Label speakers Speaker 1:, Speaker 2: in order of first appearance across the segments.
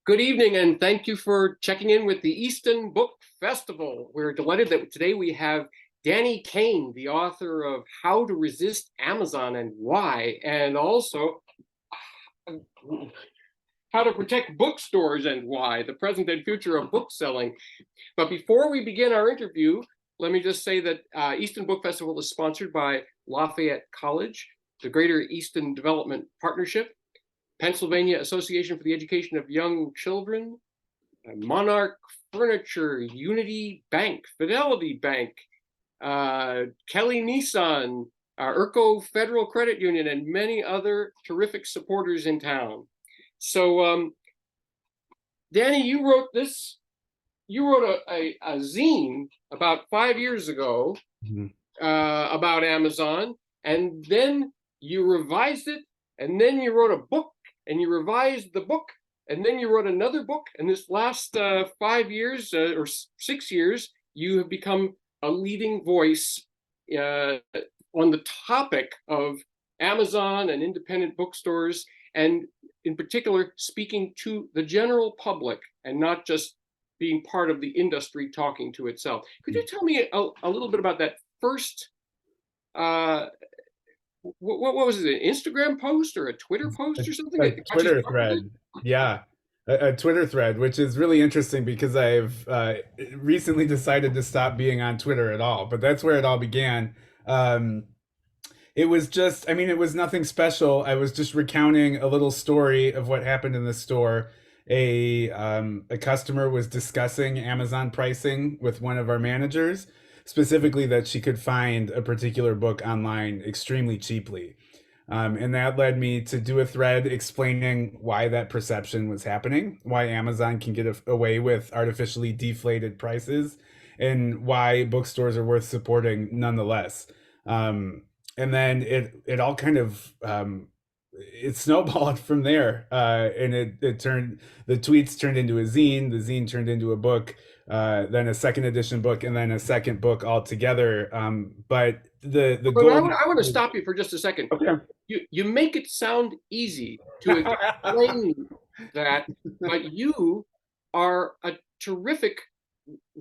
Speaker 1: Good evening, and thank you for checking in with the Easton Book Festival. We're delighted that today we have Danny Caine, the author of How to Resist Amazon and Why, and also How to Protect Bookstores and Why, the present and future of bookselling. But before we begin our interview, let me just say that Easton Book Festival is sponsored by Lafayette College, the Greater Easton Development Partnership, Pennsylvania Association for the Education of Young Children, Monarch Furniture, Unity Bank, Fidelity Bank, Kelly Nissan, Urco Federal Credit Union, and many other terrific supporters in town. So, Danny, you wrote this. You wrote a zine about 5 years ago about Amazon, and then you revised it, and then you wrote a book, and you revised the book, and then you wrote another book. And this last 5 years or 6 years, you have become a leading voice on the topic of Amazon and independent bookstores, and in particular, speaking to the general public and not just being part of the industry talking to itself. Could you tell me a little bit about that first what was it, an Instagram post or a Twitter post or something
Speaker 2: A
Speaker 1: that got you
Speaker 2: Twitter
Speaker 1: started?
Speaker 2: thread. Yeah. A Twitter thread, which is really interesting because I've recently decided to stop being on Twitter at all. But that's where it all began. Um, it was just, I mean, it was nothing special. I was just recounting a little story of what happened in the store. A customer was discussing Amazon pricing with one of our managers, specifically that she could find a particular book online extremely cheaply. And that led me to do a thread explaining why that perception was happening, why Amazon can get away with artificially deflated prices, and why bookstores are worth supporting nonetheless. And then it all kind of it snowballed from there, and it turned the tweets turned into a zine, the zine turned into a book, then a second edition book, and then a second book altogether. But the
Speaker 1: But
Speaker 2: goal.
Speaker 1: I want to stop you for just a second.
Speaker 2: Okay.
Speaker 1: You make it sound easy to explain that, but you are a terrific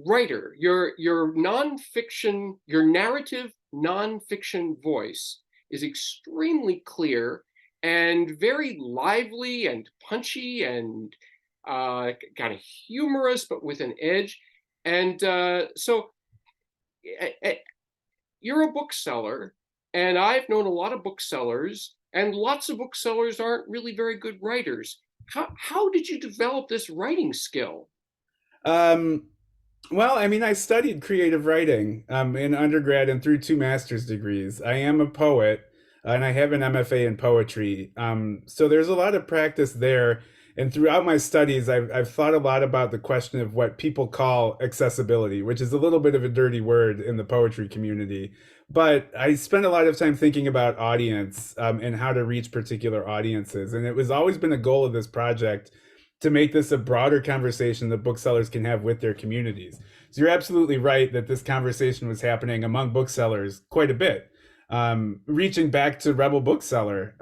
Speaker 1: writer. Your nonfiction, your narrative nonfiction voice is extremely clear and very lively and punchy and kind of humorous, but with an edge. And uh, you're a bookseller, and I've known a lot of booksellers, and lots of booksellers aren't really very good writers. How did you develop this writing skill?
Speaker 2: Um, well, I mean, I studied creative writing in undergrad and through two master's degrees. I am a poet, and I have an MFA in poetry. So there's a lot of practice there. And throughout my studies, I've thought a lot about the question of what people call accessibility, which is a little bit of a dirty word in the poetry community. But I spent a lot of time thinking about audience and how to reach particular audiences. And it was always been a goal of this project to make this a broader conversation that booksellers can have with their communities. So you're absolutely right that this conversation was happening among booksellers quite a bit. Reaching back to Rebel Bookseller,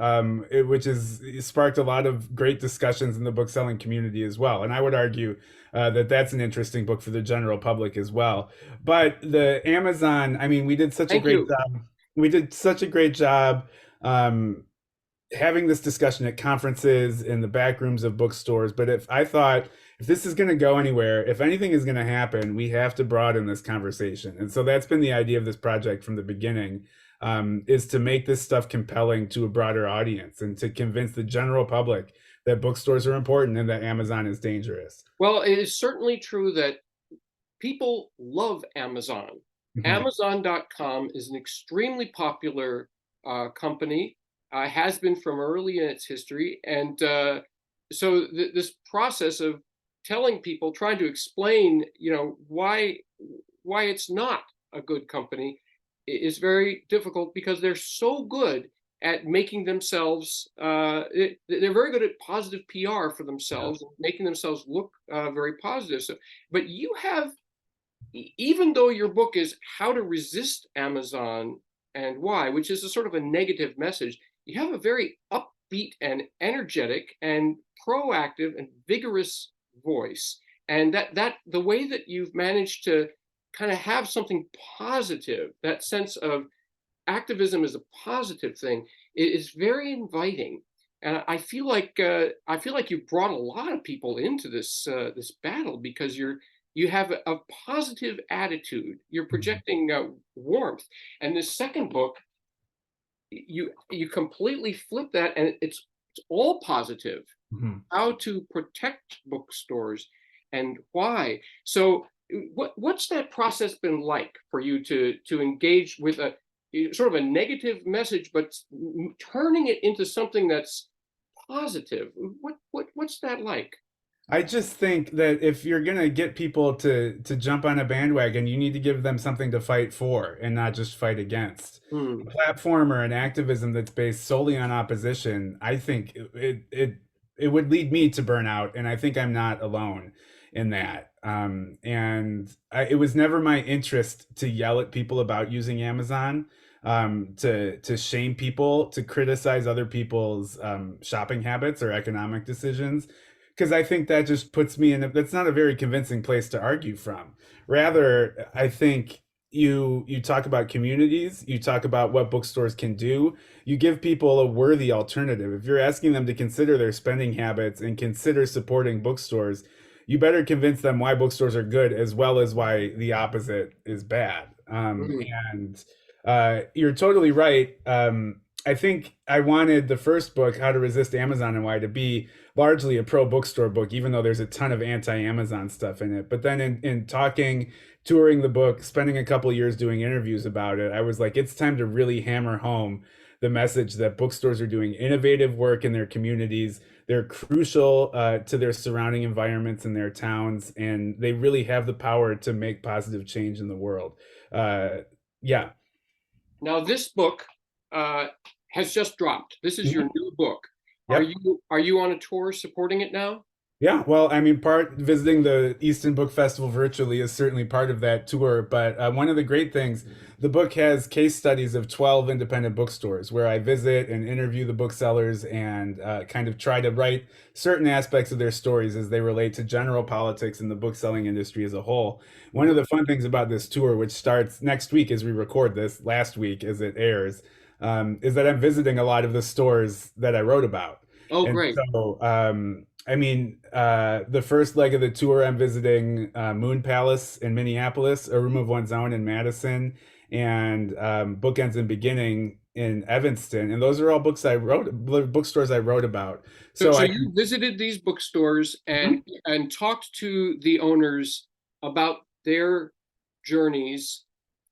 Speaker 2: which has sparked a lot of great discussions in the bookselling community as well. And I would argue that that's an interesting book for the general public as well. But the Amazon, I mean, we did such a
Speaker 1: Thank
Speaker 2: great
Speaker 1: you.
Speaker 2: job. We did such a great job um, having this discussion at conferences in the back rooms of bookstores. But if I thought if this is going to go anywhere, if anything is going to happen, we have to broaden this conversation. And so that's been the idea of this project from the beginning, is to make this stuff compelling to a broader audience and to convince the general public that bookstores are important and that Amazon is dangerous.
Speaker 1: Well, it is certainly true that people love Amazon.
Speaker 2: Mhm.
Speaker 1: Amazon.com is an extremely popular company, has been from early in its history. And so this process of telling people, trying to explain, why it's not a good company is very difficult because they're so good at making themselves they're very good at positive PR for
Speaker 2: Yeah.
Speaker 1: themselves, making themselves look very positive. So but you have, even though your book is How to Resist Amazon and Why, which is a sort of a negative message, you have a very upbeat and energetic and proactive and vigorous voice. And that the way that you've managed to kind of have something positive, that sense of activism is a positive thing, is very inviting. And I feel like you brought a lot of people into this battle because you have a positive attitude. You're projecting warmth. And this second book, you completely flip that, and it's all positive.
Speaker 2: Mhm.
Speaker 1: How to protect bookstores and why. So what's that process been like for you to engage with a sort of a negative message, but turning it into something that's positive? What's that like?
Speaker 2: I just think that if you're gonna get people to jump on a bandwagon, you need to give them something to fight for and not just fight against.
Speaker 1: Hmm.
Speaker 2: A platform or an activism that's based solely on opposition, I think it would lead me to burnout, and I think I'm not alone in that. It was never my interest to yell at people about using Amazon, to shame people, to criticize other people's shopping habits or economic decisions, because I think that just puts me in that's not a very convincing place to argue from. Rather, I think you talk about communities, you talk about what bookstores can do, you give people a worthy alternative. If you're asking them to consider their spending habits and consider supporting bookstores, you better convince them why bookstores are good as well as why the opposite is bad.
Speaker 1: Hmm.
Speaker 2: And You're totally right. I think I wanted the first book, How to Resist Amazon and Why, to be largely a pro bookstore book, even though there's a ton of anti-Amazon stuff in it. But then in talking, touring the book, spending a couple years doing interviews about it, I was like, it's time to really hammer home the message that bookstores are doing innovative work in their communities. They're crucial to their surrounding environments in their towns, and they really have the power to make positive change in the world. Uh, yeah.
Speaker 1: Now this book uh, has just dropped. This is your
Speaker 2: Mhm.
Speaker 1: new book.
Speaker 2: Yep.
Speaker 1: Are you on a tour supporting it now?
Speaker 2: Yeah, well, I mean, part visiting the Easton Book Festival virtually is certainly part of that tour. But one of the great things, the book has case studies of 12 independent bookstores where I visit and interview the booksellers and kind of try to write certain aspects of their stories as they relate to general politics in the bookselling industry as a whole. One of the fun things about this tour, which starts next week as we record this, last week as it airs, is that I'm visiting a lot of the stores that I wrote about.
Speaker 1: Oh,
Speaker 2: And
Speaker 1: great.
Speaker 2: so, the first leg of the tour, I'm visiting Moon Palace in Minneapolis, A Room of One's Own in Madison, and Bookends and Beginning in Evanston. And those are all bookstores I wrote about.
Speaker 1: So,
Speaker 2: So
Speaker 1: so
Speaker 2: I
Speaker 1: you visited these bookstores
Speaker 2: can.
Speaker 1: and talked to the owners about their journeys.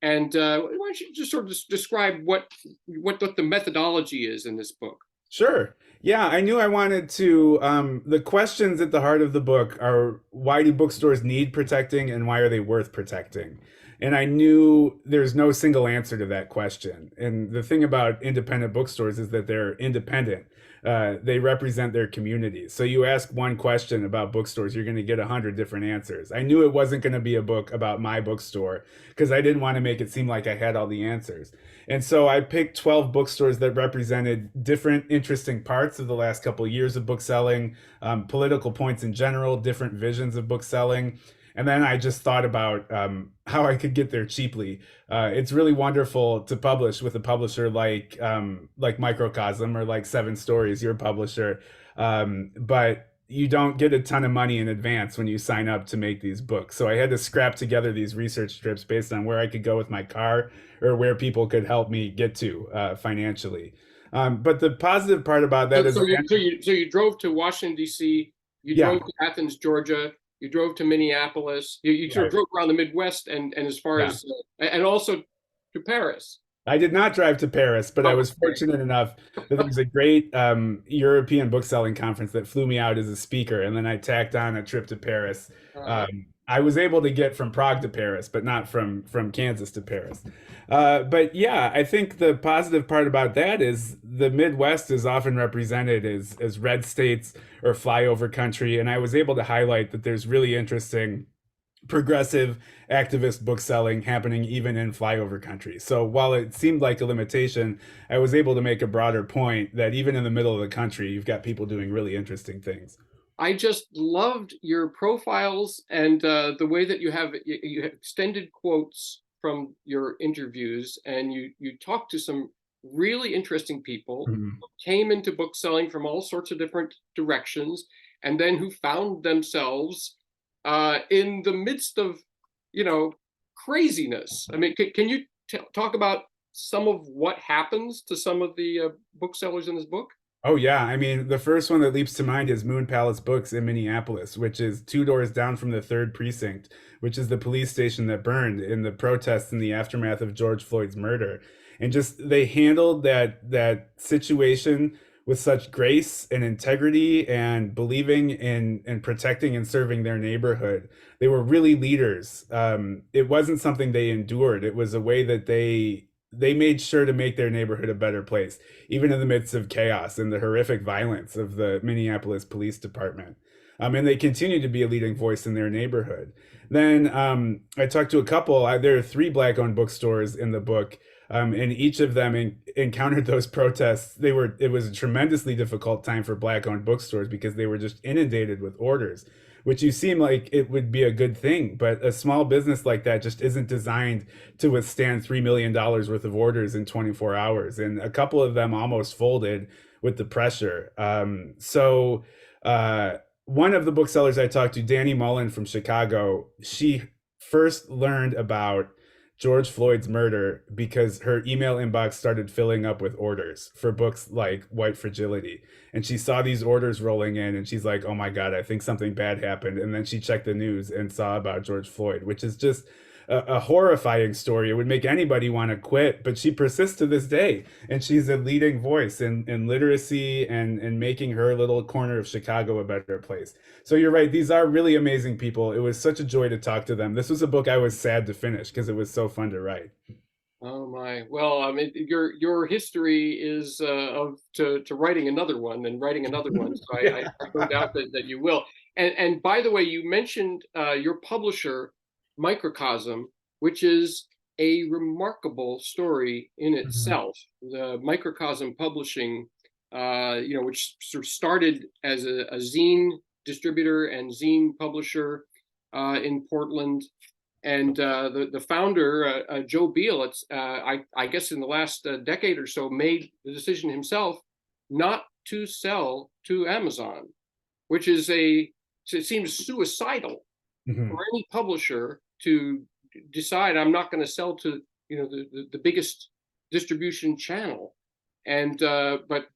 Speaker 1: And why don't you just sort of describe what the methodology is in this book?
Speaker 2: Sure. Yeah, I knew I wanted to. The questions at the heart of the book are, why do bookstores need protecting and why are they worth protecting? And I knew there's no single answer to that question. And the thing about independent bookstores is that they're independent. They represent their communities. So you ask one question about bookstores, you're going to get 100 different answers. I knew it wasn't going to be a book about my bookstore because I didn't want to make it seem like I had all the answers. And so I picked 12 bookstores that represented different interesting parts of the last couple of years of bookselling, political points in general, different visions of bookselling. And then I just thought about how I could get there cheaply. It's really wonderful to publish with a publisher like Microcosm or like Seven Stories, your publisher, but you don't get a ton of money in advance when you sign up to make these books. So I had to scrap together these research strips based on where I could go with my car or where people could help me get to financially. But the positive part about that
Speaker 1: So,
Speaker 2: is,
Speaker 1: so you drove to Washington D.C. You
Speaker 2: yeah,
Speaker 1: drove to Athens, Georgia. You drove to Minneapolis. You sort of
Speaker 2: right,
Speaker 1: drove around the Midwest and as far
Speaker 2: yeah.
Speaker 1: as and also to Paris.
Speaker 2: I did not drive to Paris, but I
Speaker 1: Oh,
Speaker 2: was fortunate enough that there was a great European bookselling conference that flew me out as a speaker, and then I tacked on a trip to Paris.
Speaker 1: uh,
Speaker 2: I was able to get from Prague to Paris, but not from Kansas to Paris. But yeah, I think the positive part about that is the Midwest is often represented as red states or flyover country, and I was able to highlight that there's really interesting progressive activist book selling happening even in flyover country. So while it seemed like a limitation, I was able to make a broader point that even in the middle of the country, you've got people doing really interesting things.
Speaker 1: I just loved your profiles and the way that you have extended quotes from your interviews, and you talk to some really interesting people
Speaker 2: Mhm.
Speaker 1: who came into book selling from all sorts of different directions, and then who found themselves in the midst of, you know, craziness. I mean, can you talk about some of what happens to some of the booksellers in this book?
Speaker 2: Oh yeah, I mean the first one that leaps to mind is Moon Palace Books in Minneapolis, which is two doors down from the third precinct, which is the police station that burned in the protests in the aftermath of George Floyd's murder. And just they handled that situation with such grace and integrity and believing in protecting and serving their neighborhood. They were really leaders. It wasn't something they endured. It was a way that they made sure to make their neighborhood a better place even in the midst of chaos and the horrific violence of the Minneapolis Police Department. And they continue to be a leading voice in their neighborhood. Then I talked to a couple. There are three Black-owned bookstores in the book, and each of them encountered those protests. It was a tremendously difficult time for Black-owned bookstores because they were just inundated with orders, which you seem like it would be a good thing, but a small business like that just isn't designed to withstand $3 million worth of orders in 24 hours. And a couple of them almost folded with the pressure. One of the booksellers I talked to, Danny Mullen from Chicago, she first learned about George Floyd's murder because her email inbox started filling up with orders for books like White Fragility. And she saw these orders rolling in and she's like, oh my God, I think something bad happened. And then she checked the news and saw about George Floyd, which is just a horrifying story. It would make anybody want to quit, but she persists to this day. And she's a leading voice in literacy and making her little corner of Chicago a better place. So you're right. These are really amazing people. It was such a joy to talk to them. This was a book I was sad to finish because it was so fun to write.
Speaker 1: Oh my. Well, I mean, your history is of to writing another one and writing another one. So I
Speaker 2: Yeah.
Speaker 1: have no doubt that you will. And by the way, you mentioned your publisher, Microcosm, which is a remarkable story in
Speaker 2: Mhm.
Speaker 1: itself. The Microcosm Publishing, which sort of started as a zine distributor and zine publisher in Portland, and the founder, Joe Beal, I guess in the last decade or so, made the decision himself not to sell to Amazon, which is it seems suicidal for
Speaker 2: Mhm.
Speaker 1: any publisher to decide I'm not going to sell to the biggest distribution channel. And but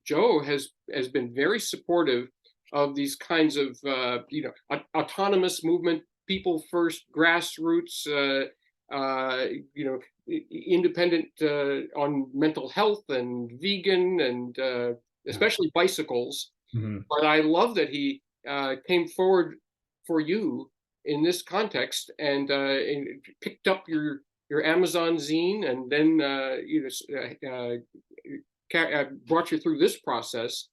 Speaker 1: Joe has been very supportive of these kinds of autonomous movement, people first, grassroots, you know, independent on mental health and vegan and
Speaker 2: Yeah.
Speaker 1: especially bicycles.
Speaker 2: Mhm.
Speaker 1: But I love that he came forward for you in this context and picked up your Amazon zine and then brought you through this process.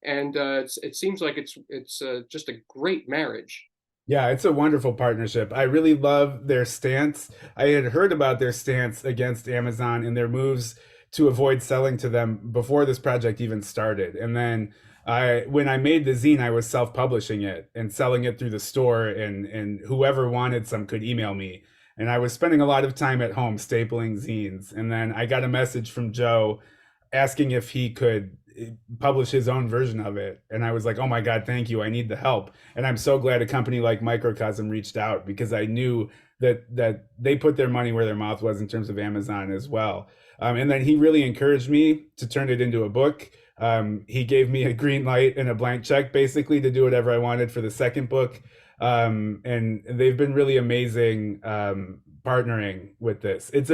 Speaker 1: And it seems like it's just a great marriage.
Speaker 2: Yeah, it's a wonderful partnership. I really love their stance. I had heard about their stance against Amazon and their moves to avoid selling to them before this project even started. And then when I made the zine, I was self-publishing it and selling it through the store and whoever wanted some could email me. And I was spending a lot of time at home stapling zines. And then I got a message from Joe asking if he could publish his own version of it. And I was like, oh my God, thank you. I need the help. And I'm so glad a company like Microcosm reached out because I knew that they put their money where their mouth was in terms of Amazon as well. And then he really encouraged me to turn it into a book. He gave me a green light and a blank check basically to do whatever I wanted for the second book. And they've been really amazing partnering with this. It's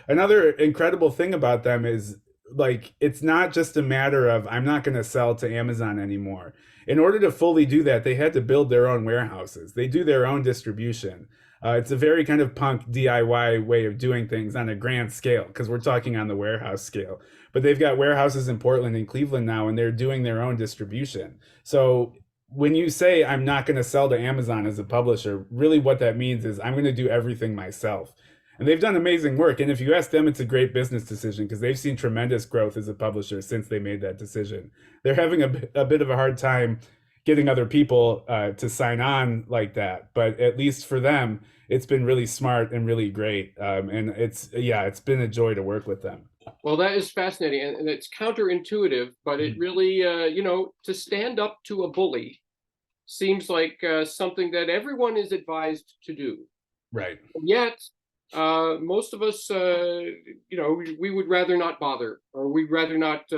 Speaker 2: another incredible thing about them is like it's not just a matter of I'm not going to sell to Amazon anymore. In order to fully do that, they had to build their own warehouses. They do their own distribution. It's a very kind of punk DIY way of doing things on a grand scale because we're talking on the warehouse scale. But they've got warehouses in Portland and Cleveland now, and they're doing their own distribution. So when you say I'm not going to sell to Amazon as a publisher, really what that means is I'm going to do everything myself. And they've done amazing work. And if you ask them, it's a great business decision because they've seen tremendous growth as a publisher since they made that decision. They're having a bit of a hard time getting other people to sign on like that. But at least for them, it's been really smart and really great. And it's been a joy to work with them.
Speaker 1: Well, that is fascinating, and it's counterintuitive, but it really, to stand up to a bully seems like something that everyone is advised to do.
Speaker 2: Right.
Speaker 1: Yet, most of us, we would rather not bother, or we'd rather not,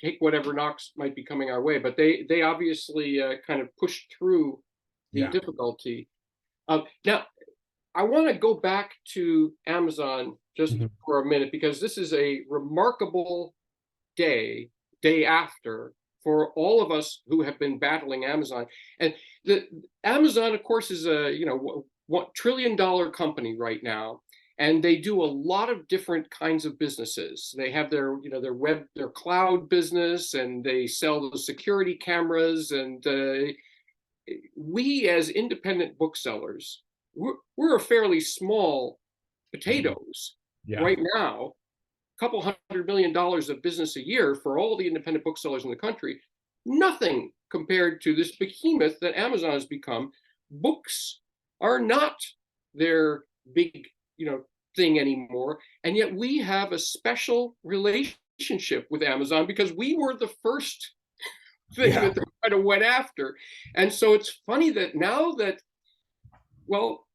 Speaker 1: take whatever knocks might be coming our way. But they obviously kind of pushed through the
Speaker 2: Yeah.
Speaker 1: difficulty. Now, I want to go back to Amazon just
Speaker 2: Mhm.
Speaker 1: for a minute because this is a remarkable day after for all of us who have been battling Amazon. And the Amazon, of course, is a $1 trillion company right now, and they do a lot of different kinds of businesses. They have their cloud business, and they sell the security cameras. And we as independent booksellers, we're a fairly small potatoes
Speaker 2: Yeah.
Speaker 1: right now, a couple $100 million of business a year for all the independent booksellers in the country. Nothing compared to this behemoth that Amazon has become. Books are not their big, thing anymore, and yet we have a special relationship with Amazon because we were the first thing
Speaker 2: Yeah.
Speaker 1: that they kind of went after. And so it's funny that now that, well,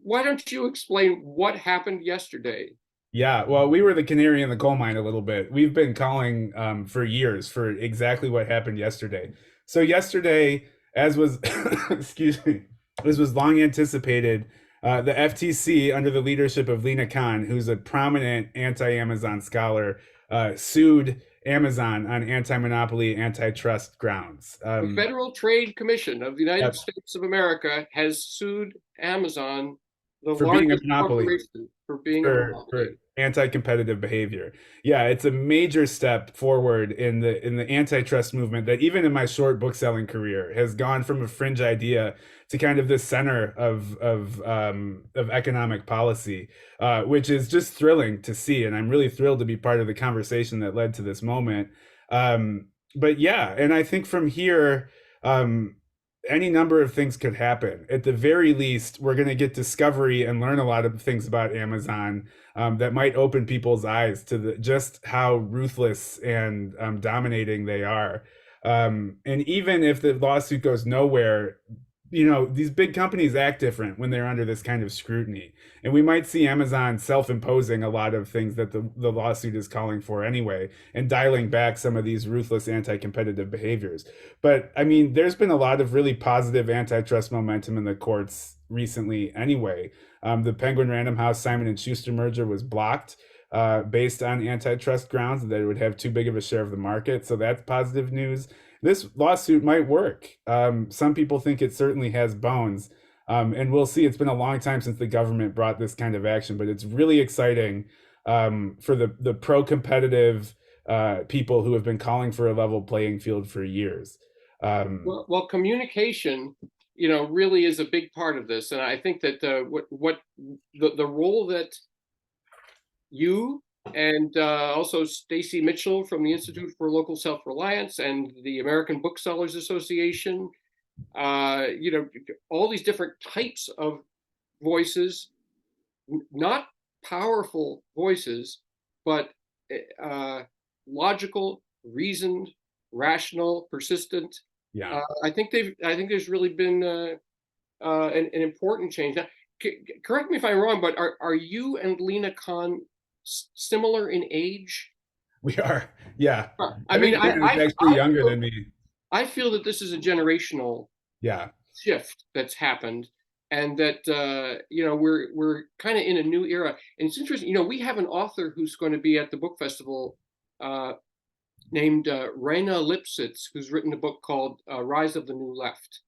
Speaker 1: why don't you explain what happened yesterday?
Speaker 2: Yeah, well, we were the canary in the coal mine a little bit. We've been calling for years for exactly what happened yesterday. So yesterday, as was, excuse me, as was long anticipated, the FTC, under the leadership of Lena Khan, who's a prominent anti-Amazon scholar, sued Amazon on anti-monopoly, antitrust grounds.
Speaker 1: The Federal Trade Commission of the United
Speaker 2: Yep,
Speaker 1: States of America has sued Amazon, the
Speaker 2: for being a
Speaker 1: largest
Speaker 2: monopoly.
Speaker 1: corporation, for being a
Speaker 2: For
Speaker 1: monopoly.
Speaker 2: anti-competitive behavior. Yeah, it's a major step forward in the antitrust movement that even in my short bookselling career has gone from a fringe idea to kind of the center of economic policy, which is just thrilling to see, and I'm really thrilled to be part of the conversation that led to this moment. But yeah, and I think from here, um, any number of things could happen. At the very least, we're going to get discovery and learn a lot of things about Amazon that might open people's eyes to just how ruthless and dominating they are. And even if the lawsuit goes nowhere, these big companies act different when they're under this kind of scrutiny. And we might see Amazon self-imposing a lot of things that the lawsuit is calling for anyway, and dialing back some of these ruthless anti-competitive behaviors. But I mean, there's been a lot of really positive antitrust momentum in the courts recently anyway. The Penguin Random House Simon and Schuster merger was blocked based on antitrust grounds that it would have too big of a share of the market. So that's positive news. This lawsuit might work. Some people think it certainly has bones. And we'll see. It's been a long time since the government brought this kind of action, but it's really exciting for the pro-competitive people who have been calling for a level playing field for years.
Speaker 1: Well, communication, really is a big part of this, and I think that what the role that you and also Stacy Mitchell from the Institute for Local Self-Reliance and the American Booksellers Association, all these different types of voices, not powerful voices, but logical, reasoned, rational, persistent.
Speaker 2: Yeah.
Speaker 1: I think there's really been an important change. Now, correct me if I'm wrong, but are you and Lena Khan similar in age?
Speaker 2: We are. Yeah.
Speaker 1: I
Speaker 2: I
Speaker 1: mean,
Speaker 2: think Lena is actually younger than me.
Speaker 1: I feel that this is a generational
Speaker 2: Yeah.
Speaker 1: shift that's happened, and that we're kind of in a new era. And it's interesting. We have an author who's going to be at the book festival named Raina Lipsitz, who's written a book called Rise of the New Left.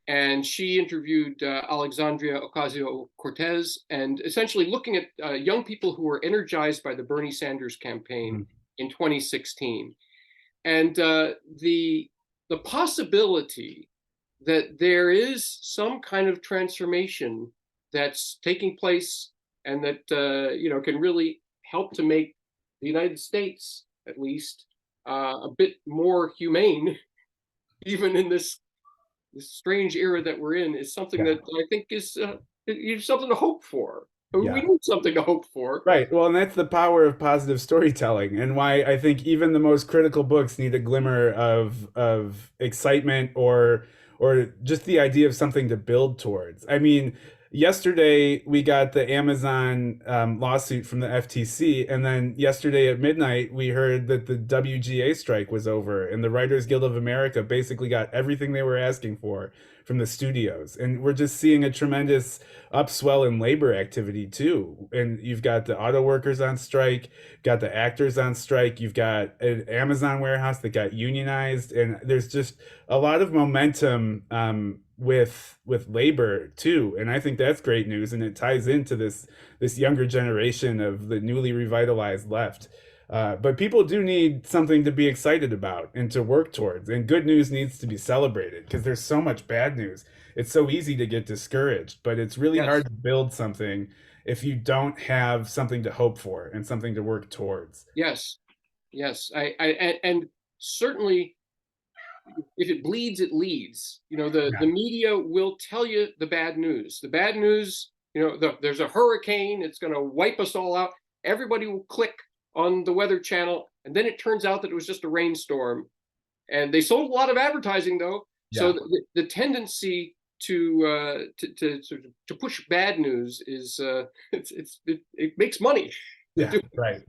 Speaker 1: And she interviewed Alexandria Ocasio-Cortez, and essentially looking at young people who were energized by the Bernie Sanders campaign in 2016. And the the possibility that there is some kind of transformation that's taking place and that can really help to make the United States, at least, a bit more humane, even in this strange era that we're in, is something
Speaker 2: Yeah.
Speaker 1: that I think is something to hope for. We
Speaker 2: Yeah.
Speaker 1: need something to hope for.
Speaker 2: Right. Well, and that's the power of positive storytelling, and why I think even the most critical books need a glimmer of excitement, or just the idea of something to build towards. I mean, yesterday we got the Amazon lawsuit from the FTC, and then yesterday at midnight we heard that the WGA strike was over, and the Writers Guild of America basically got everything they were asking for from the studios, and we're just seeing a tremendous upswell in labor activity too. And you've got the auto workers on strike, got the actors on strike, you've got an Amazon warehouse that got unionized, and there's just a lot of momentum with labor too. And I think that's great news, and it ties into this younger generation of the newly revitalized left. But people do need something to be excited about and to work towards. And good news needs to be celebrated because there's so much bad news. It's so easy to get discouraged, but it's really
Speaker 1: Yes,
Speaker 2: hard to build something if you don't have something to hope for and something to work towards.
Speaker 1: yes, yes. And certainly, if it bleeds, it leads. The
Speaker 2: Yeah.
Speaker 1: media will tell you the bad news. The bad news, there's a hurricane, it's going to wipe us all out. Everybody will click on the Weather Channel, and then it turns out that it was just a rainstorm. And they sold a lot of advertising, though. So
Speaker 2: Yeah.
Speaker 1: the tendency to push bad news is it makes money to
Speaker 2: Yeah.
Speaker 1: do.
Speaker 2: Right.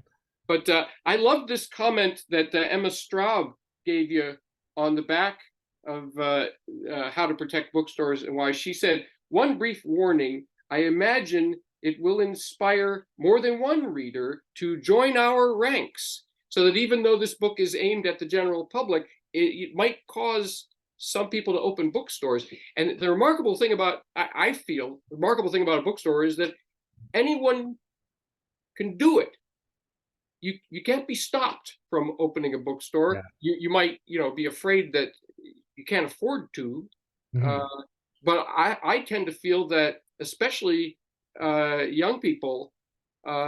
Speaker 1: But I love this comment that Emma Straub gave you on the back of How to Protect Bookstores and Why. She said, "One brief warning, I imagine it will inspire more than one reader to join our ranks, so that even though this book is aimed at the general public, it might cause some people to open bookstores." And the remarkable thing about, I feel, the remarkable thing about a bookstore is that anyone can do it. You can't be stopped from opening a bookstore.
Speaker 2: Yeah.
Speaker 1: You might be afraid that you can't afford to,
Speaker 2: Mhm.
Speaker 1: uh, but I tend to feel that especially young people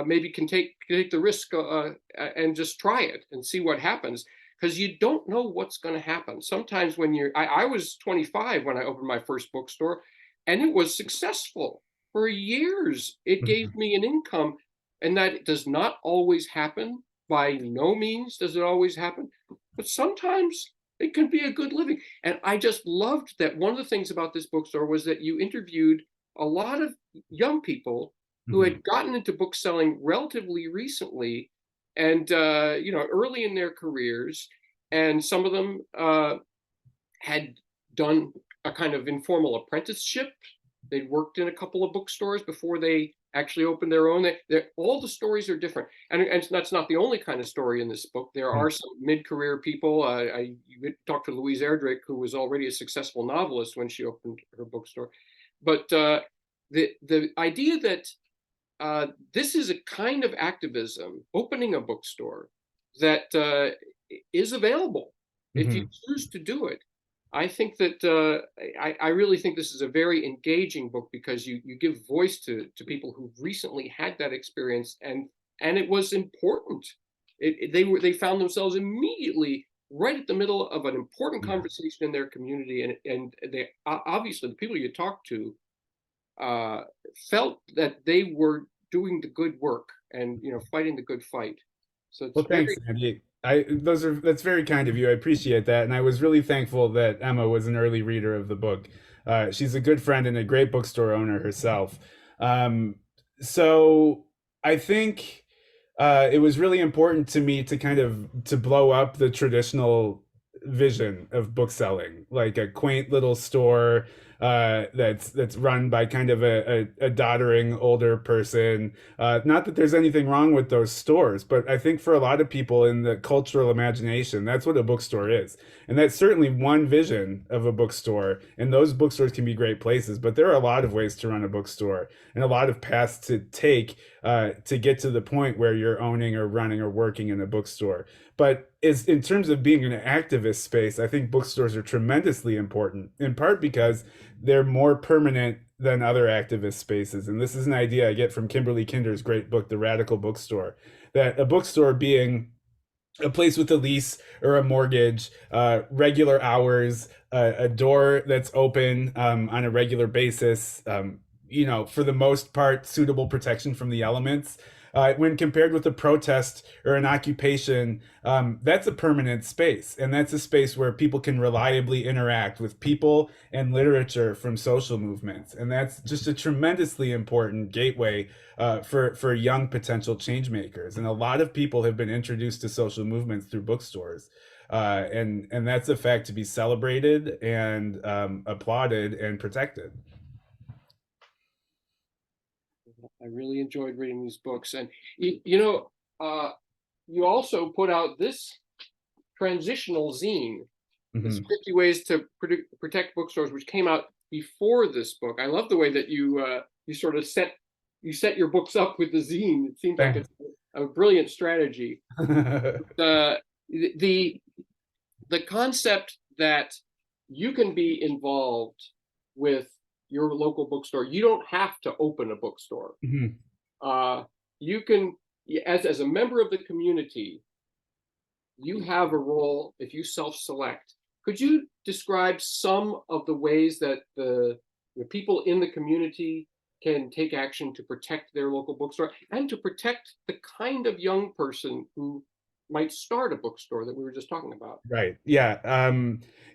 Speaker 1: maybe can take the risk and just try it and see what happens, because you don't know what's going to happen. Sometimes when I was 25 when I opened my first bookstore, and it was successful for years. It gave
Speaker 2: Mhm.
Speaker 1: me an income, and that does not always happen. By no means does it always happen, but sometimes it can be a good living. And I just loved that one of the things about this bookstore was that you interviewed a lot of young people who
Speaker 2: Mhm.
Speaker 1: had gotten into book selling relatively recently, and early in their careers, and some of them had done a kind of informal apprenticeship. They'd worked in a couple of bookstores before they actually opened their own. All the stories are different, and that's not the only kind of story in this book. There
Speaker 2: Yeah.
Speaker 1: are some mid-career people. You talked to Louise Erdrich, who was already a successful novelist when she opened her bookstore. But the idea that this is a kind of activism, opening a bookstore, that is available if you
Speaker 2: Mhm.
Speaker 1: choose to do it. I think that I really think this is a very engaging book, because you give voice to people who've recently had that experience, and it was important. They found themselves immediately right at the middle of an important
Speaker 2: Yeah.
Speaker 1: conversation in their community, and they obviously, the people you talk to uh, felt that they were doing the good work, and fighting the good fight. So it's
Speaker 2: Well, thanks,
Speaker 1: very.
Speaker 2: Andy. That's very kind of you. I appreciate that, and I was really thankful that Emma was an early reader of the book. She's a good friend and a great bookstore owner herself. Um, so I think it was really important to me to kind of to blow up the traditional vision of bookselling, like a quaint little store that's run by kind of a doddering older person. Not that there's anything wrong with those stores, but I think for a lot of people in the cultural imagination, that's what a bookstore is. And that's certainly one vision of a bookstore. And those bookstores can be great places, but there are a lot of ways to run a bookstore and a lot of paths to take to get to the point where you're owning or running or working in a bookstore. But is in terms of being an activist space, I think bookstores are tremendously important, in part because they're more permanent than other activist spaces. And this is an idea I get from Kimberly Kinder's great book, The Radical Bookstore, that a bookstore being a place with a lease or a mortgage, regular hours, a door that's open on a regular basis, for the most part, suitable protection from the elements. When compared with a protest or an occupation, that's a permanent space. And that's a space where people can reliably interact with people and literature from social movements. And that's just a tremendously important gateway for young potential change makers. And a lot of people have been introduced to social movements through bookstores. And that's a fact to be celebrated and applauded and protected.
Speaker 1: I really enjoyed reading these books. And you also put out this transitional zine. It's
Speaker 2: Mhm.
Speaker 1: 50 Ways to Protect Bookstores, which came out before this book. I love the way that you sort of set your books up with the zine. It seems like it's a brilliant strategy. The the the concept that you can be involved with your local bookstore. You don't have to open a bookstore.
Speaker 2: Mhm.
Speaker 1: You can, as a member of the community, you have a role if you self-select. Could you describe some of the ways that the people in the community can take action to protect their local bookstore and to protect the kind of young person who might start a bookstore that we were just talking about?
Speaker 2: Right. Yeah.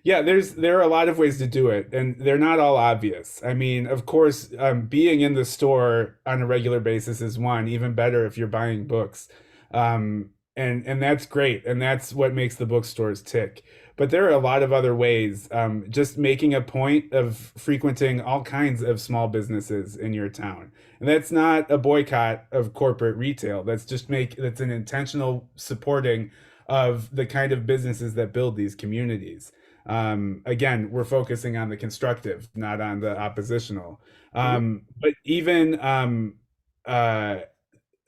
Speaker 2: Yeah, there are a lot of ways to do it, and they're not all obvious. I mean, of course, being in the store on a regular basis is one, even better if you're buying books. And that's great, and that's what makes the bookstores tick. But there are a lot of other ways. Just making a point of frequenting all kinds of small businesses in your town. And that's not a boycott of corporate retail. That's an intentional supporting of the kind of businesses that build these communities. Again, we're focusing on the constructive, not on the oppositional.
Speaker 1: Mhm.
Speaker 2: But even uh,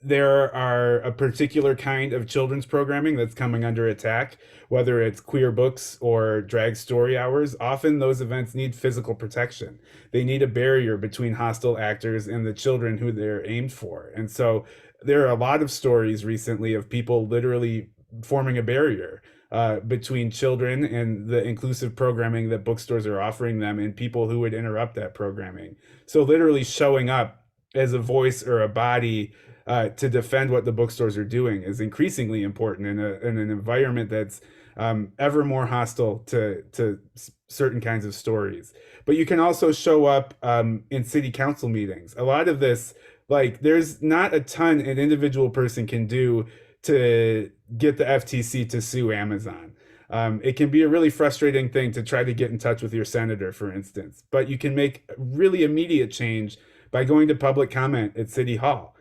Speaker 2: there are a particular kind of children's programming that's coming under attack, whether it's queer books or drag story hours. Often those events need physical protection. They need a barrier between hostile actors and the children who they're aimed for. And so there are a lot of stories recently of people literally forming a barrier between children and the inclusive programming that bookstores are offering them and people who would interrupt that programming. So literally showing up as a voice or a body to defend what the bookstores are doing is increasingly important in an environment that's ever more hostile to certain kinds of stories. But you can also show up in city council meetings. A lot of this, like, there's not a ton an individual person can do to get the FTC to sue Amazon. It can be a really frustrating thing to try to get in touch with your senator, for instance, but you can make really immediate change by going to public comment at City Hall.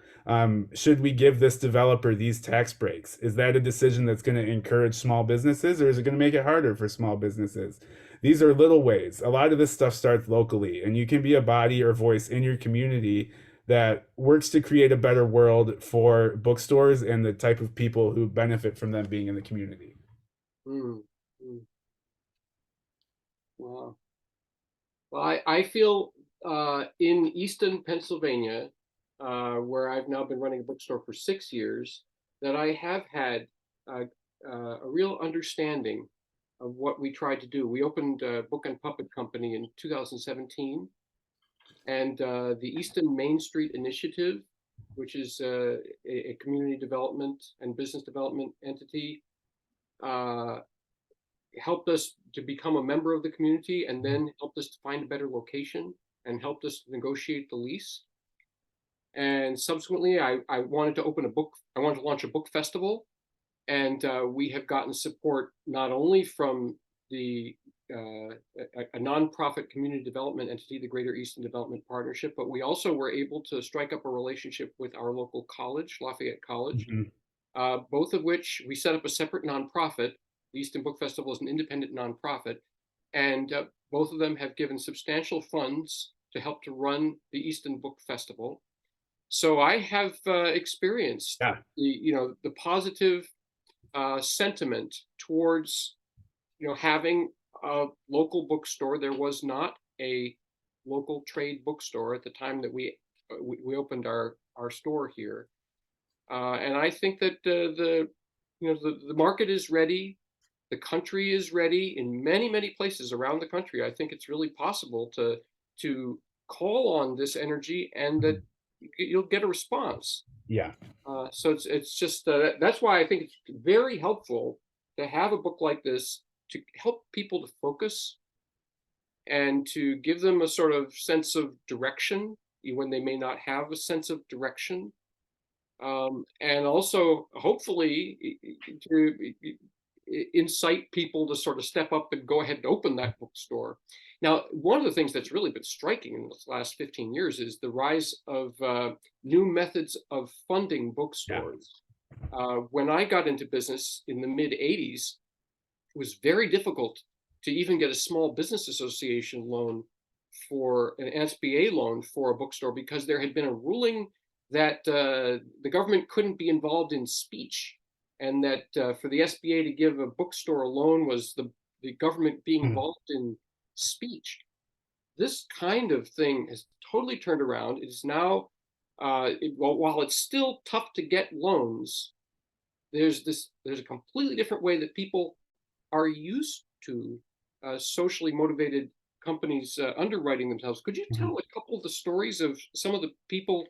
Speaker 2: Should we give this developer these tax breaks? Is that a decision that's going to encourage small businesses, or is it going to make it harder for small businesses? These are little ways. A lot of this stuff starts locally, and you can be a body or voice in your community that works to create a better world for bookstores and the type of people who benefit from them being in the community.
Speaker 1: Mm, mm. Wow. Well, I feel in Easton, Pennsylvania, where I've now been running a bookstore for 6 years, that I have had uh, a real understanding of what we tried to do. We opened a book and puppet company in 2017, and the Easton Main Street Initiative, which is a community development and business development entity, uh, helped us to become a member of the community and then helped us to find a better location and helped us to negotiate the lease. And subsequently, I wanted to I wanted to launch a book festival. And we have gotten support not only from the a nonprofit community development entity, the Greater Easton Development Partnership, but we also were able to strike up a relationship with our local college, Lafayette College,
Speaker 2: Mhm.
Speaker 1: both of which we set up a separate nonprofit. The Easton Book Festival is an independent nonprofit, and both of them have given substantial funds to help to run the Easton Book Festival. So I have experienced
Speaker 2: Yeah.
Speaker 1: the positive sentiment towards having a local bookstore. There was not a local trade bookstore at the time that we opened our store here, and I think that the market is ready. The country is ready in many places around the country. I think it's really possible to call on this energy, and that
Speaker 2: Mhm.
Speaker 1: you'll get a response.
Speaker 2: Yeah.
Speaker 1: So it's just that's why I think it's very helpful to have a book like this to help people to focus and to give them a sort of sense of direction when they may not have a sense of direction, and also hopefully to incite people to sort of step up and go ahead and open that bookstore. Now, one of the things that's really been striking in the last 15 years is the rise of new methods of funding
Speaker 2: Yeah.
Speaker 1: bookstores. When I got into business in the mid 80s, it was very difficult to even get a small business association loan, for an SBA loan for a bookstore, because there had been a ruling that the government couldn't be involved in speech, and that for the SBA to give a bookstore a loan was the government being
Speaker 2: Mhm.
Speaker 1: involved in speech. This kind of thing has totally turned around. It is now, while it's still tough to get loans, there's a completely different way that people are used to socially motivated companies underwriting themselves. Could you
Speaker 2: Mhm.
Speaker 1: tell a couple of the stories of some of the people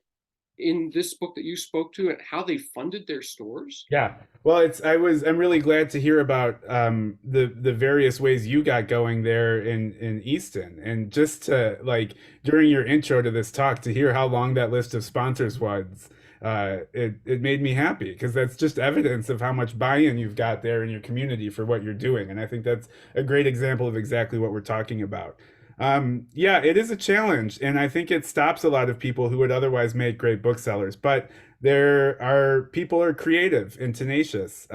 Speaker 1: in this book that you spoke to and how they funded their stores?
Speaker 2: Yeah. Well, I'm really glad to hear about the various ways you got going there in Easton. And just to like during your intro to this talk to hear how long that list of sponsors was, it made me happy because that's just evidence of how much buy-in you've got there in your community for what you're doing. And I think that's a great example of exactly what we're talking about. Yeah, it is a challenge, and I think it stops a lot of people who would otherwise make great booksellers. But there are people are creative and tenacious.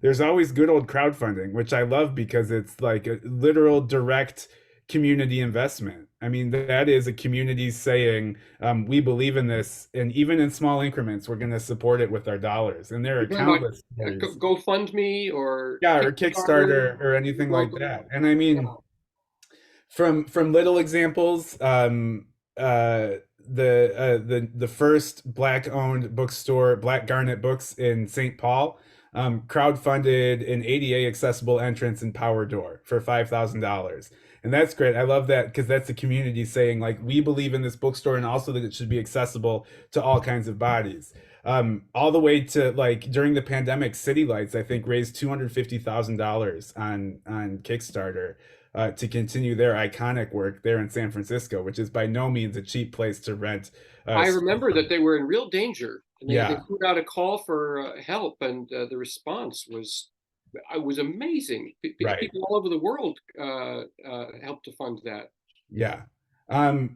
Speaker 2: There's always good old crowdfunding, which I love because it's like a literal direct community investment. I mean, that is a community saying, we believe in this, and even in small increments, we're going to support it with our dollars. And there are
Speaker 1: You're talking about
Speaker 2: countless stories.
Speaker 1: GoFundMe or
Speaker 2: Yeah, or
Speaker 1: Kickstarter,
Speaker 2: Kickstarter or anything like
Speaker 1: Indiegogo.
Speaker 2: that. And I mean,
Speaker 1: Yeah.
Speaker 2: from little examples, the first black owned bookstore, Black Garnet Books in St. Paul, crowdfunded an ADA accessible entrance and power door for $5,000. And that's great. I love that because that's the community saying like we believe in this bookstore and also that it should be accessible to all kinds of bodies. All the way to like during the pandemic, City Lights I think raised $250,000 on Kickstarter to continue their iconic work there in San Francisco, which is by no means a cheap place to rent.
Speaker 1: I remember that they were in real danger, and they
Speaker 2: Yeah,
Speaker 1: put out a call for help, and the response was amazing.
Speaker 2: right.
Speaker 1: People all over the world helped to fund that.
Speaker 2: Yeah.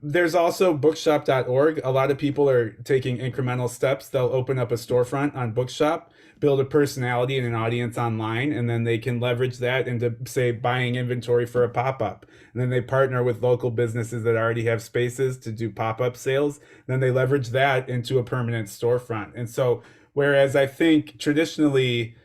Speaker 2: There's also bookshop.org. A lot of people are taking incremental steps. They'll open up a storefront on Bookshop, build a personality and an audience online, and then they can leverage that into, say, buying inventory for a pop up. And then they partner with local businesses that already have spaces to do pop up sales. Then they leverage that into a permanent storefront. And so, whereas I think traditionally,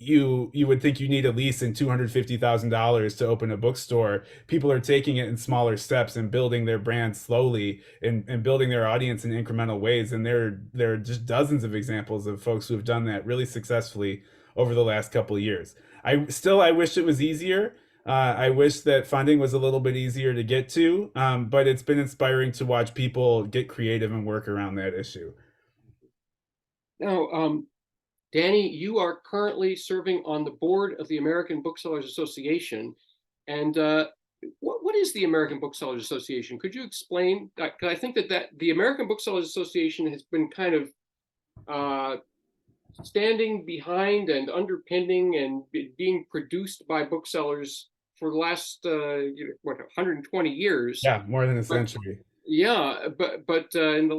Speaker 2: you would think you need a lease and $250,000 to open a bookstore, people are taking it in smaller steps and building their brand slowly and building their audience in incremental ways. And there are just dozens of examples of folks who have done that really successfully over the last couple of years. I wish it was easier. I wish that funding was a little bit easier to get to, but it's been inspiring to watch people get creative and work around that issue.
Speaker 1: Now, Danny, you are currently serving on the board of the American Booksellers Association, and what is the American Booksellers Association? Could you explain that? Because I think that the American Booksellers Association has been kind of uh, standing behind and underpinning and being produced by booksellers for the last 120 years.
Speaker 2: Yeah, more than a
Speaker 1: But
Speaker 2: century.
Speaker 1: yeah, but in the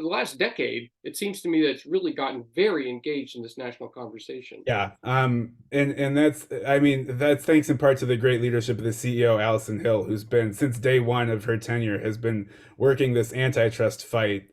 Speaker 1: last decade, it seems to me that it's really gotten very engaged in this national conversation.
Speaker 2: Yeah, and that's, I mean, that's thanks in part to the great leadership of the CEO, Allison Hill, who's been, since day one of her tenure, has been working this antitrust fight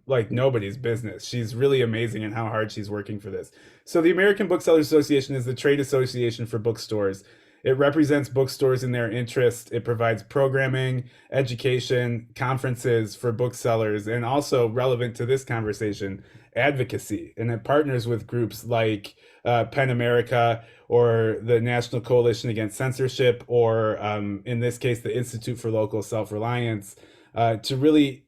Speaker 2: like nobody's business. She's really amazing in how hard she's working for this. So the American Booksellers Association is the trade association for bookstores. It represents bookstores in their interest. It provides programming, education, conferences for booksellers, and also relevant to this conversation, advocacy. And it partners with groups like PEN America or the National Coalition Against Censorship, or in this case, the Institute for Local Self-Reliance, to really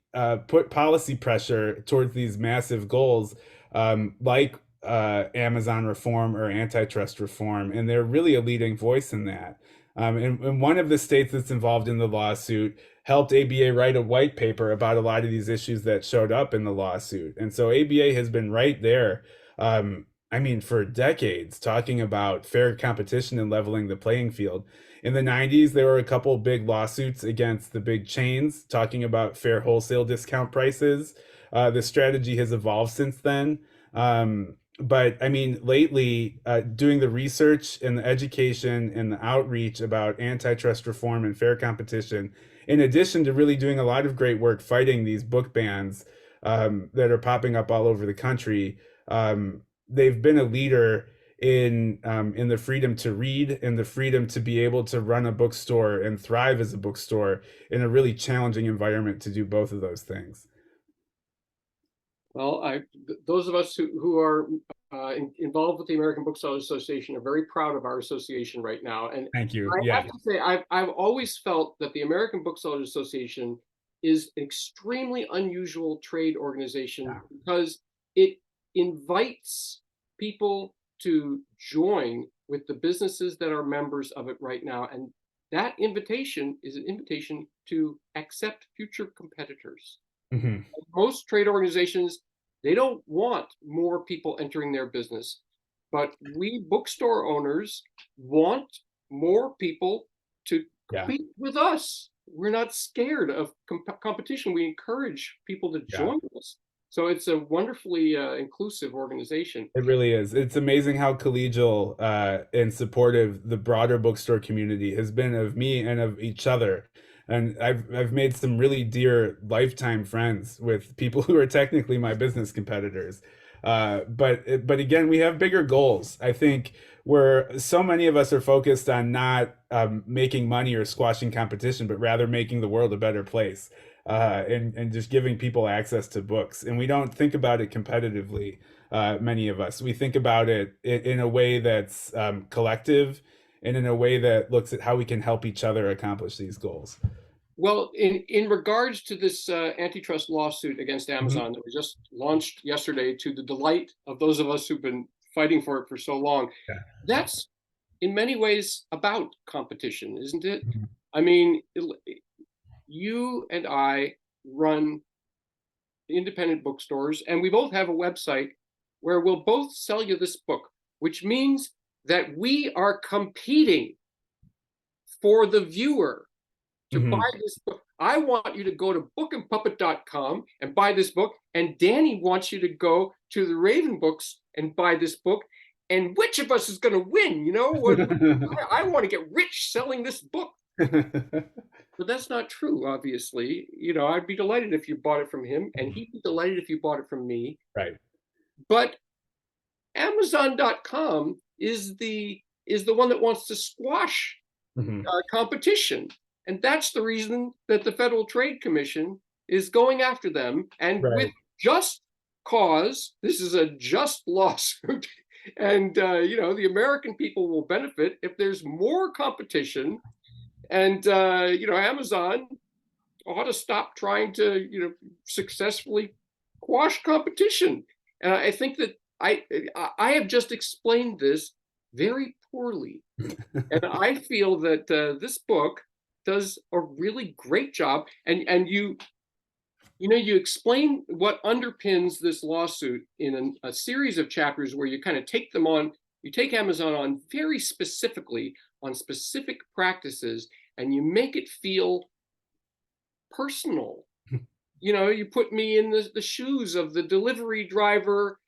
Speaker 2: put policy pressure towards these massive goals, like Amazon reform or antitrust reform. And they're really a leading voice in that. And one of the states that's involved in the lawsuit helped ABA write a white paper about a lot of these issues that showed up in the lawsuit. And so ABA has been right there, I mean, for decades, talking about fair competition and leveling the playing field. In the 90s, there were a couple big lawsuits against the big chains talking about fair wholesale discount prices. The strategy has evolved since then. But I mean, lately, doing the research and the education and the outreach about antitrust reform and fair competition, in addition to really doing a lot of great work fighting these book bans that are popping up all over the country, they've been a leader in the freedom to read and the freedom to be able to run a bookstore and thrive as a bookstore in a really challenging environment to do both of those things.
Speaker 1: Well, those of us who are involved with the American Booksellers Association are very proud of our association right now. And
Speaker 2: Thank you.
Speaker 1: I
Speaker 2: Yeah.
Speaker 1: have to say, I've always felt that the American Booksellers Association is an extremely unusual trade organization
Speaker 2: Yeah.
Speaker 1: because it invites people to join with the businesses that are members of it right now. And that invitation is an invitation to accept future competitors.
Speaker 2: Hmm.
Speaker 1: Most trade organizations, they don't want more people entering their business, but we bookstore owners want more people to
Speaker 2: Yeah.
Speaker 1: compete with us. We're not scared of competition. We encourage people to
Speaker 2: Yeah.
Speaker 1: join us. So it's a wonderfully inclusive organization.
Speaker 2: It really is. It's amazing how collegial and supportive the broader bookstore community has been of me and of each other. And I've made some really dear lifetime friends with people who are technically my business competitors. But again, we have bigger goals. I think where so many of us are focused on not making money or squashing competition, but rather making the world a better place, and just giving people access to books. And we don't think about it competitively, many of us. We think about it in a way that's collective and in a way that looks at how we can help each other accomplish these goals.
Speaker 1: Well, in regards to this antitrust lawsuit against
Speaker 2: Mhm.
Speaker 1: Amazon that was just launched yesterday, to the delight of those of us who've been fighting for it for so long,
Speaker 2: Yeah.
Speaker 1: that's in many ways about competition, isn't it?
Speaker 2: Mhm.
Speaker 1: I mean, you and I run independent bookstores, and we both have a website where we'll both sell you this book, which means that we are competing for the viewer to buy
Speaker 2: Mhm.
Speaker 1: this book. I want you to go to bookandpuppet.com and buy this book, and Danny wants you to go to the Raven Books and buy this book. And which of us is going to win? You know, I want to get rich selling this book. But that's not true, obviously. You know, I'd be delighted if you bought it from him, and he'd be delighted if you bought it from me.
Speaker 2: Right.
Speaker 1: But Amazon.com is the one that wants to squash
Speaker 2: Mhm.
Speaker 1: competition. And that's the reason that the Federal Trade Commission is going after them, and with
Speaker 2: Right.
Speaker 1: just cause. This is a just lawsuit. And, the American people will benefit if there's more competition. And, Amazon ought to stop trying to, successfully quash competition. And I think that I have just explained this very poorly. And I feel that this book does a really great job. And You explain what underpins this lawsuit in a series of chapters where you kind of take them on, you take Amazon on very specifically on specific practices, and you make it feel personal. You put me in the shoes of the delivery driver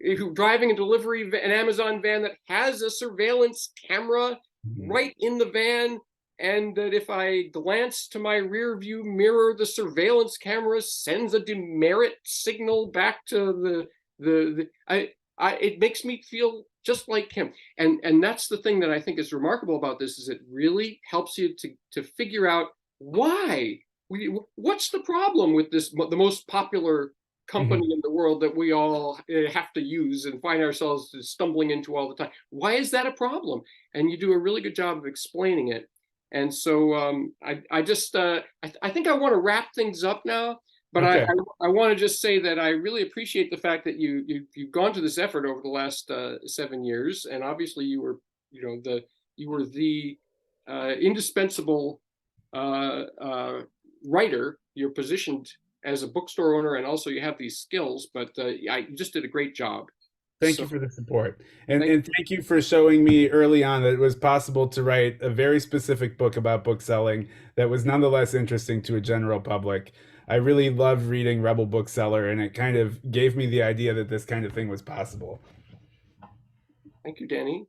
Speaker 1: who driving an Amazon van that has a surveillance camera right in the van, and that if I glance to my rear view mirror, the surveillance camera sends a demerit signal back to it makes me feel just like him. And that's the thing that I think is remarkable about this, is it really helps you to figure out what's the problem with this, the most popular company in the world that we all have to use and find ourselves stumbling into all the time. Why is that a problem? And you do a really good job of explaining it. And so I think I want to wrap things up now, but
Speaker 2: Okay.
Speaker 1: I want to just say that I really appreciate the fact that you've gone to this effort over the last 7 years, and obviously you were the indispensable writer. You're positioned as a bookstore owner, and also you have these skills, but you just did a great job.
Speaker 2: Thank
Speaker 1: So
Speaker 2: you for the support. And thank you for showing me early on that it was possible to write a very specific book about bookselling that was nonetheless interesting to a general public. I really loved reading Rebel Bookseller, and it kind of gave me the idea that this kind of thing was possible.
Speaker 1: thank you, Danny.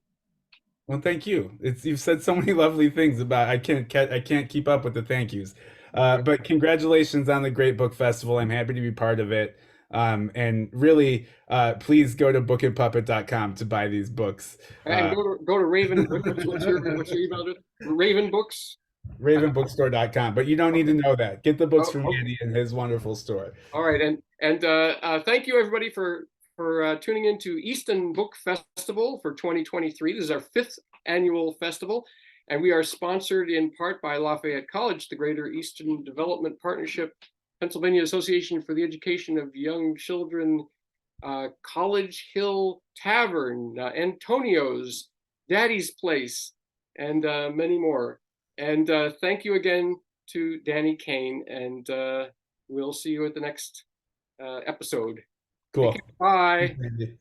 Speaker 2: Well, thank you. You've said so many lovely things about I can't keep up with the thank yous. But congratulations on the great book festival. I'm happy to be part of it. And really, please go to bookandpuppet.com to buy these books.
Speaker 1: And go to Raven. What's your email address? Raven Books.
Speaker 2: Ravenbookstore.com. But you don't need to know that. Get the books from Andy in his wonderful store.
Speaker 1: All right, and thank you everybody for tuning into Easton Book Festival for 2023. This is our 5th annual festival, and we are sponsored in part by Lafayette College, the Greater Eastern Development Partnership, Pennsylvania Association for the Education of Young Children, College Hill Tavern, Antonio's, Daddy's Place, and many more. And thank you again to Danny Caine, and we'll see you at the next episode.
Speaker 2: Cool.
Speaker 1: Bye.
Speaker 2: Thanks, Andy.